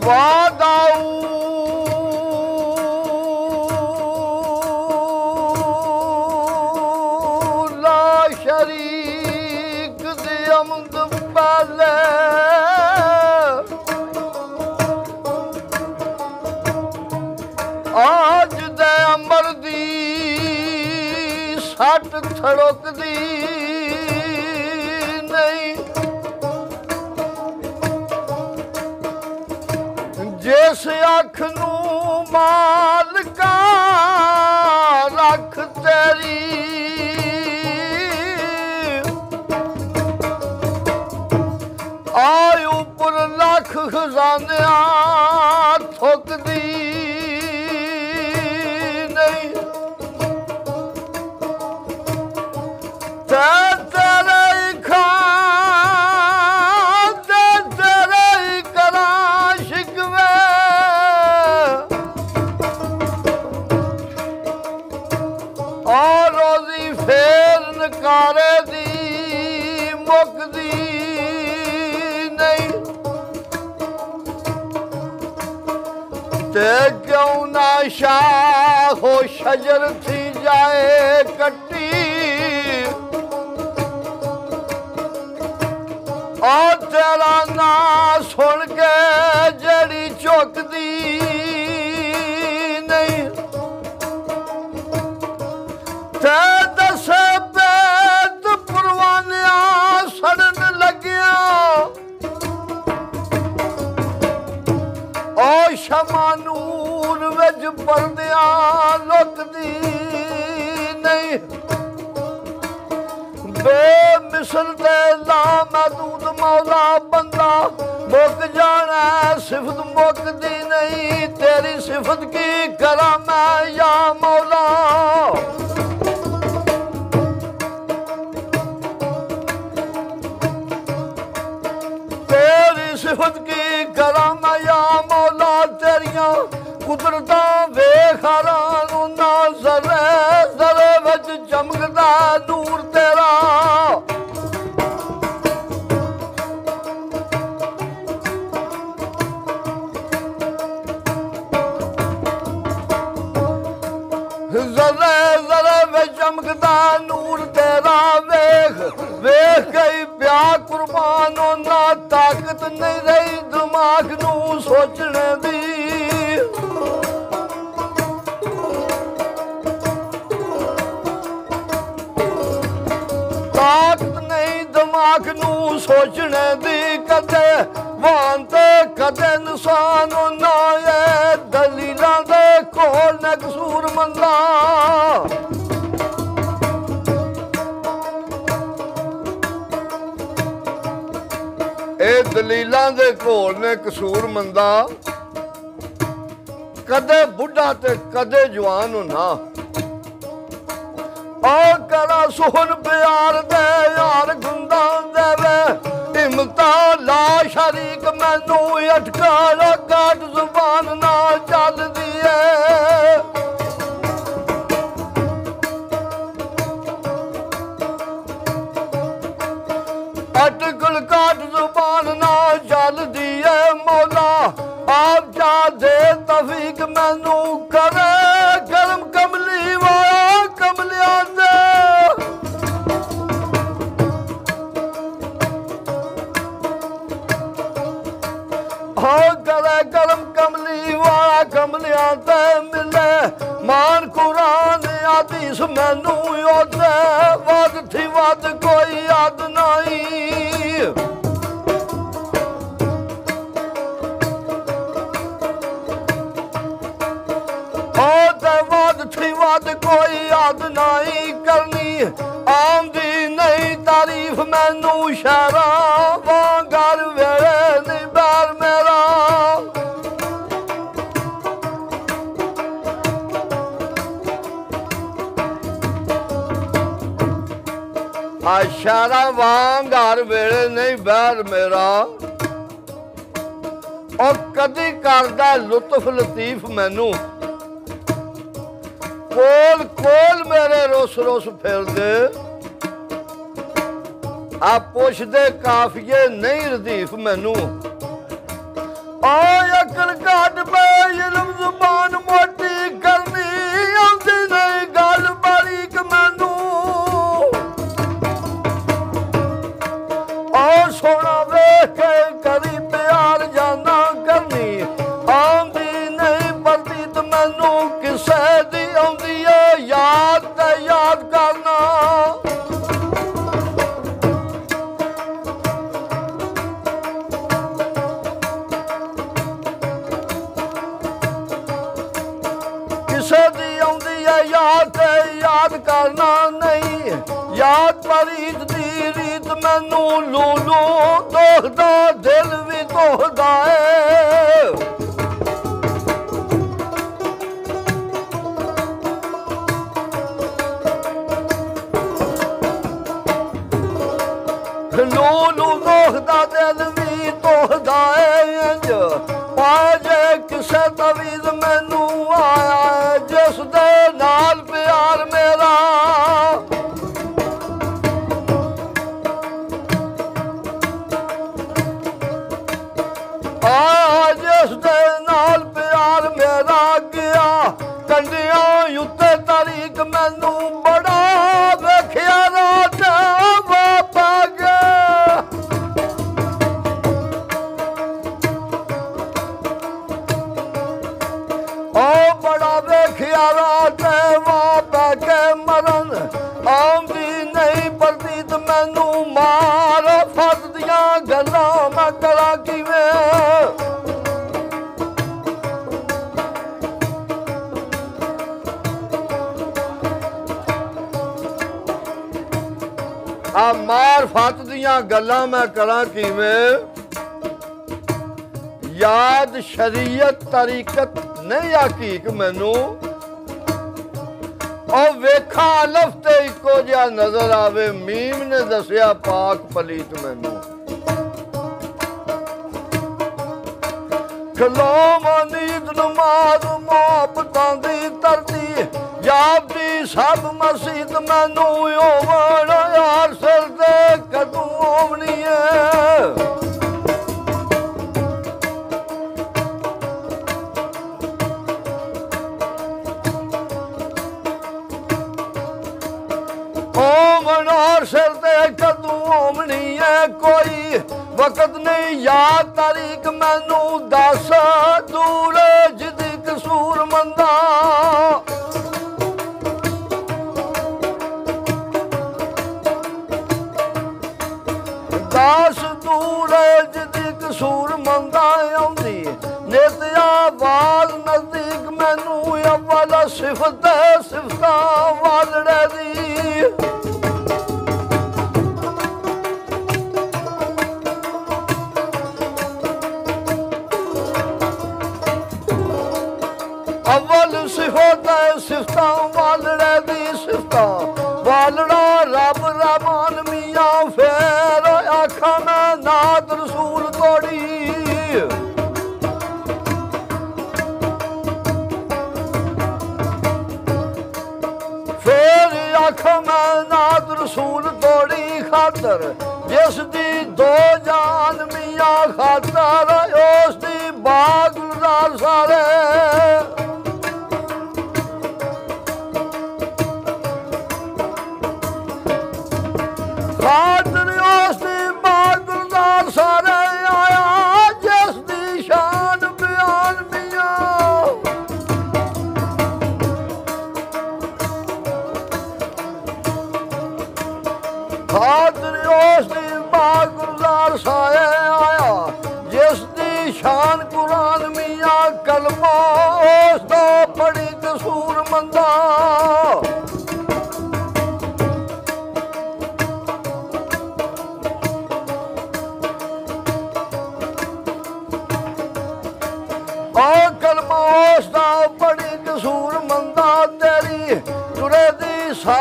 वादाऊ ला शरीक दे अमद पाले आज दे अमर दी सट थड़क दी नहीं जिस अख नू मालका रख तेरी आय उपर लख खजानिया थुकदी नहीं कारे दी मुकदी नहीं ते क्यों ना शाह हो शजर थी जाए कट्टी और तेरा ना सुन के जड़ी चुकदी नहीं ते दस शमानूर विच बरदिया लुकदी नहीं बेमिसल दे लामहदूद मौला बंदा मुक जाना सिफत मुकदी नहीं तेरी सिफत की करा मैं या मौला तेरी सिफत की करा मैं या मौला तेरिया कुदरता वेख हैरान ना जरे जरे विच चमकदा नूर तेरा जरे जरे विच चमकदा नूर तेरा वेख वेख गई प्या कुर्बान ना ताकत नहीं रही दिमाग नू सोचने दी ताकत नहीं दिमाग नू सोचने दी कदे वान ते कदे निशान ना ये दलीलां दे कोल ने कसूर मंदा दलीलां दे घोल ने कसूर मंदा कदे बुढ़ा ते कदे जवान होना और करा सोहन प्यार दे यार गुंदा देवे हिम्मता ला शरीक मैनू अटका काट जुबान ना चल दिए अटकल काट जुबान ना चल दिए मौला आप जा दे तफीक मैनू करे करम कमली वाला कमलिया दे हो करे करम कमली वाला कमलिया दे मिले मान कुरान हदीस मैनू ओदे वद थी वद कोई याद नहीं कोई याद नहीं करनी आमदी नहीं तारीफ मैनू शहरा वांगर वेले नहीं बैर मेरा शहरा वांगर वेले नहीं बैर मेरा और कदी करदा लुत्फ लतीफ मैनू कोल कोल मेरे रोस रोस फिर दे आप पुछदे काफिए नहीं रदीफ मैनू अकल घट पे इल्म जुबान मोटी करनी आउंदी नहीं गल बारीक मैनू सोना वेख के करी प्यार जाना करनी आउंदी नहीं परतीत मैनू किसे दी आउंदी है याद ते याद करना याद करना नहीं याद परीत दी रीत मैनू लू लू दोखदा दिल भी दोखदा है लू लू दोखदा दिल भी दोखदा है पाजे किसे तवीज मैनू आया जिस दे नाल प्यार मेरा जिस दे नाल प्यार मेरा गया कंडिया उत्ते तारीख मैनू बड़ा वेखिया रात वापा गया बड़ा वेखिया रात वापा के मरन आउंदी नहीं परतीत मैनू मार फस दियां गल्लां मैं करा किवें मार फत दियां गल्लां मैं करा किवें याद शरीयत तरीकत नहीं हकीक मैनू और वेखा अलफ ते इको जिहा नजर आवे मीम ने दसिया पाक पलीत मैनू कलाम नींद नमाज मोहब्बतां दी तरती याद दी सब मसीत मैनू होवण यार सिर ते कदूं होवनी है सिर ते कदूं होवनी है कोई वक्त नहीं याद तारीख मैनू दस दूर जिदी कसूर मंदा दस दूर जिदी कसूर मंदा आउंदी नित आवाज नजदीक मैनू अव्वल सिफत सिफतां वालड़े दी अव्वल सिफत सिफतां वालड़े दी सिफतां वालड़ा रब रहमान मियां फेर आखा मैं नात रसूल तोड़ी फेर आखा मैं नात रसूल तोड़ी खातर जिस दी दो जान मियां खातर उस दी बाग गुलजार सारे खातर उस दी बाग गुलजार सारे आया जिस दी शान बयान मियां खातर उस दी बाग गुलजार सारे आया जिस दी शान कुरान मियां कलमा उस दा बड़ी कसूर मंदा कलमा उस दा बड़ी कसूर मंदा तेरी तुरे दी सा